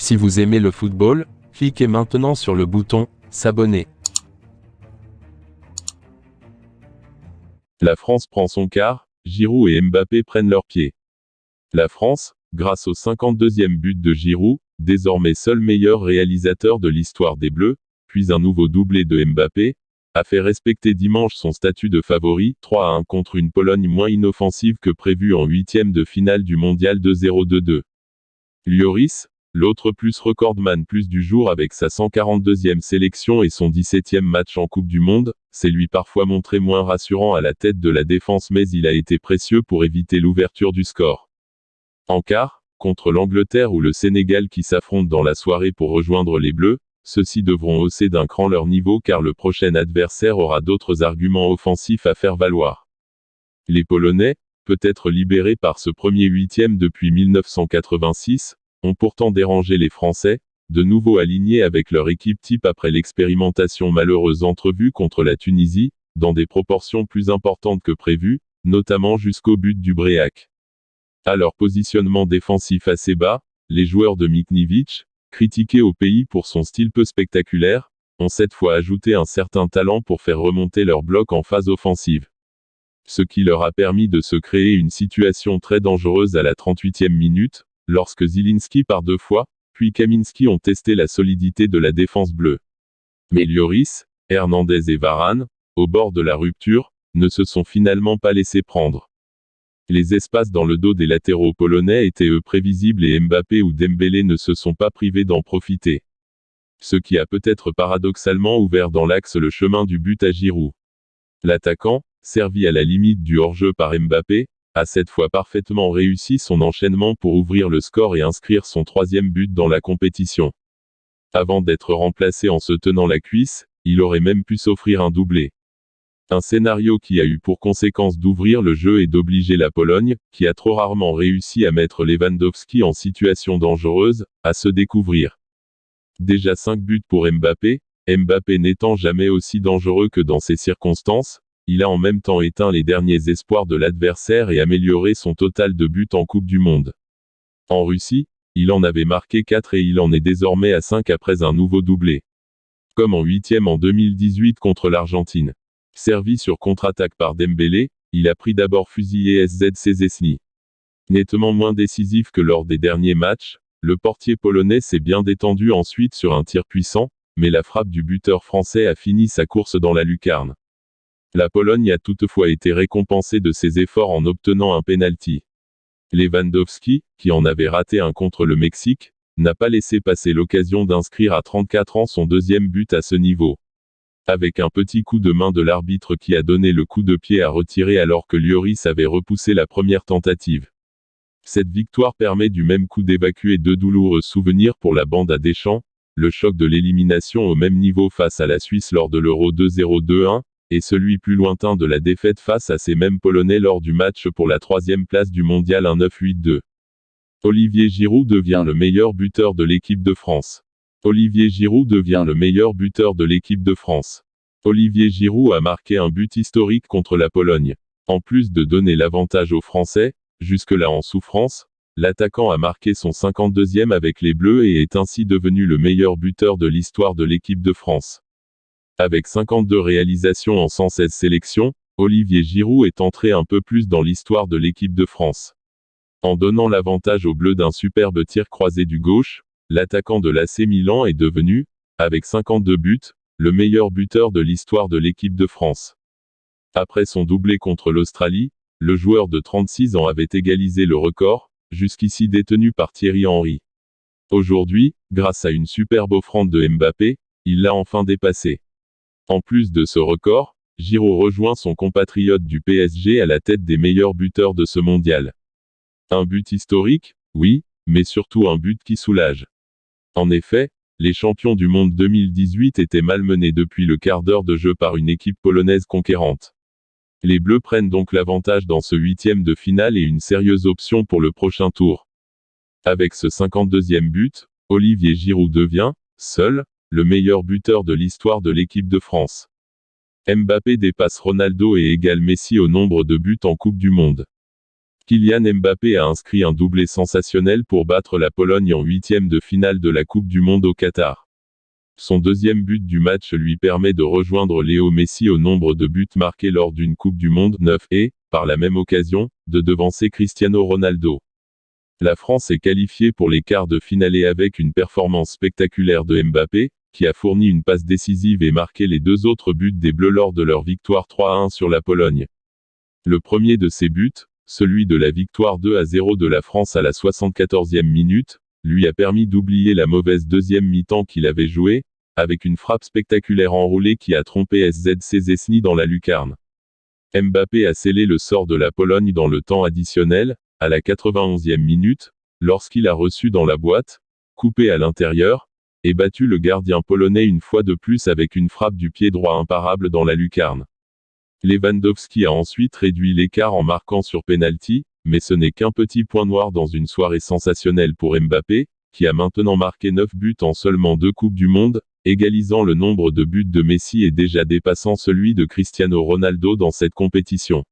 Si vous aimez le football, cliquez maintenant sur le bouton « S'abonner ». La France prend son quart, Giroud et Mbappé prennent leur pied. La France, grâce au 52e but de Giroud, désormais seul meilleur réalisateur de l'histoire des Bleus, puis un nouveau doublé de Mbappé, a fait respecter dimanche son statut de favori, 3-1 contre une Pologne moins inoffensive que prévu en huitième de finale du Mondial 2-0-2-2. Lloris, l'autre plus recordman plus du jour avec sa 142e sélection et son 17e match en Coupe du Monde, s'est lui parfois montré moins rassurant à la tête de la défense mais il a été précieux pour éviter l'ouverture du score. En quart, contre l'Angleterre ou le Sénégal qui s'affrontent dans la soirée pour rejoindre les Bleus, ceux-ci devront hausser d'un cran leur niveau car le prochain adversaire aura d'autres arguments offensifs à faire valoir. Les Polonais, peut-être libérés par ce premier huitième depuis 1986, ont pourtant dérangé les Français, de nouveau alignés avec leur équipe type après l'expérimentation malheureuse entrevue contre la Tunisie, dans des proportions plus importantes que prévues, notamment jusqu'au but du Bréac. À leur positionnement défensif assez bas, les joueurs de Mikniewicz, critiqués au pays pour son style peu spectaculaire, ont cette fois ajouté un certain talent pour faire remonter leur bloc en phase offensive. Ce qui leur a permis de se créer une situation très dangereuse à la 38e minute, lorsque Zielinski par deux fois, puis Kaminski ont testé la solidité de la défense bleue. Mais Lloris, Hernandez et Varane, au bord de la rupture, ne se sont finalement pas laissés prendre. Les espaces dans le dos des latéraux polonais étaient eux prévisibles et Mbappé ou Dembélé ne se sont pas privés d'en profiter. Ce qui a peut-être paradoxalement ouvert dans l'axe le chemin du but à Giroud. L'attaquant, servi à la limite du hors-jeu par Mbappé, a cette fois parfaitement réussi son enchaînement pour ouvrir le score et inscrire son troisième but dans la compétition. Avant d'être remplacé en se tenant la cuisse, il aurait même pu s'offrir un doublé. Un scénario qui a eu pour conséquence d'ouvrir le jeu et d'obliger la Pologne, qui a trop rarement réussi à mettre Lewandowski en situation dangereuse, à se découvrir. Déjà 5 buts pour Mbappé, Mbappé n'étant jamais aussi dangereux que dans ces circonstances, il a en même temps éteint les derniers espoirs de l'adversaire et amélioré son total de buts en Coupe du Monde. En Russie, il en avait marqué 4 et il en est désormais à 5 après un nouveau doublé. Comme en huitième en 2018 contre l'Argentine. Servi sur contre-attaque par Dembélé, il a pris d'abord fusillé SZC Szczesny. Nettement moins décisif que lors des derniers matchs, le portier polonais s'est bien détendu ensuite sur un tir puissant, mais la frappe du buteur français a fini sa course dans la lucarne. La Pologne a toutefois été récompensée de ses efforts en obtenant un penalty. Lewandowski, qui en avait raté un contre le Mexique, n'a pas laissé passer l'occasion d'inscrire à 34 ans son deuxième but à ce niveau. Avec un petit coup de main de l'arbitre qui a donné le coup de pied à retirer alors que Lloris avait repoussé la première tentative. Cette victoire permet du même coup d'évacuer deux douloureux souvenirs pour la bande à Deschamps, le choc de l'élimination au même niveau face à la Suisse lors de l'Euro 2-0-2-1, et celui plus lointain de la défaite face à ces mêmes Polonais lors du match pour la troisième place du Mondial 1-9-8-2. Olivier Giroud devient le meilleur buteur de l'équipe de France. Olivier Giroud devient le meilleur buteur de l'équipe de France. Olivier Giroud a marqué un but historique contre la Pologne. En plus de donner l'avantage aux Français, jusque-là en souffrance, l'attaquant a marqué son 52e avec les Bleus et est ainsi devenu le meilleur buteur de l'histoire de l'équipe de France. Avec 52 réalisations en 116 sélections, Olivier Giroud est entré un peu plus dans l'histoire de l'équipe de France. En donnant l'avantage aux Bleus d'un superbe tir croisé du gauche, l'attaquant de l'AC Milan est devenu, avec 52 buts, le meilleur buteur de l'histoire de l'équipe de France. Après son doublé contre l'Australie, le joueur de 36 ans avait égalisé le record, jusqu'ici détenu par Thierry Henry. Aujourd'hui, grâce à une superbe offrande de Mbappé, il l'a enfin dépassé. En plus de ce record, Giroud rejoint son compatriote du PSG à la tête des meilleurs buteurs de ce mondial. Un but historique, oui, mais surtout un but qui soulage. En effet, les champions du monde 2018 étaient malmenés depuis le quart d'heure de jeu par une équipe polonaise conquérante. Les Bleus prennent donc l'avantage dans ce huitième de finale et une sérieuse option pour le prochain tour. Avec ce 52e but, Olivier Giroud devient, seul, le meilleur buteur de l'histoire de l'équipe de France. Mbappé dépasse Ronaldo et égale Messi au nombre de buts en Coupe du Monde. Kylian Mbappé a inscrit un doublé sensationnel pour battre la Pologne en huitième de finale de la Coupe du Monde au Qatar. Son deuxième but du match lui permet de rejoindre Léo Messi au nombre de buts marqués lors d'une Coupe du Monde, 9, et, par la même occasion, de devancer Cristiano Ronaldo. La France est qualifiée pour les quarts de finale avec une performance spectaculaire de Mbappé, qui a fourni une passe décisive et marqué les deux autres buts des Bleus lors de leur victoire 3-1 sur la Pologne. Le premier de ces buts, celui de la victoire 2-0 de la France à la 74e minute, lui a permis d'oublier la mauvaise deuxième mi-temps qu'il avait jouée, avec une frappe spectaculaire enroulée qui a trompé SZC Szczecin dans la lucarne. Mbappé a scellé le sort de la Pologne dans le temps additionnel, à la 91e minute, lorsqu'il a reçu dans la boîte, coupé à l'intérieur, et battu le gardien polonais une fois de plus avec une frappe du pied droit imparable dans la lucarne. Lewandowski a ensuite réduit l'écart en marquant sur penalty, mais ce n'est qu'un petit point noir dans une soirée sensationnelle pour Mbappé, qui a maintenant marqué 9 buts en seulement 2 Coupes du Monde, égalisant le nombre de buts de Messi et déjà dépassant celui de Cristiano Ronaldo dans cette compétition.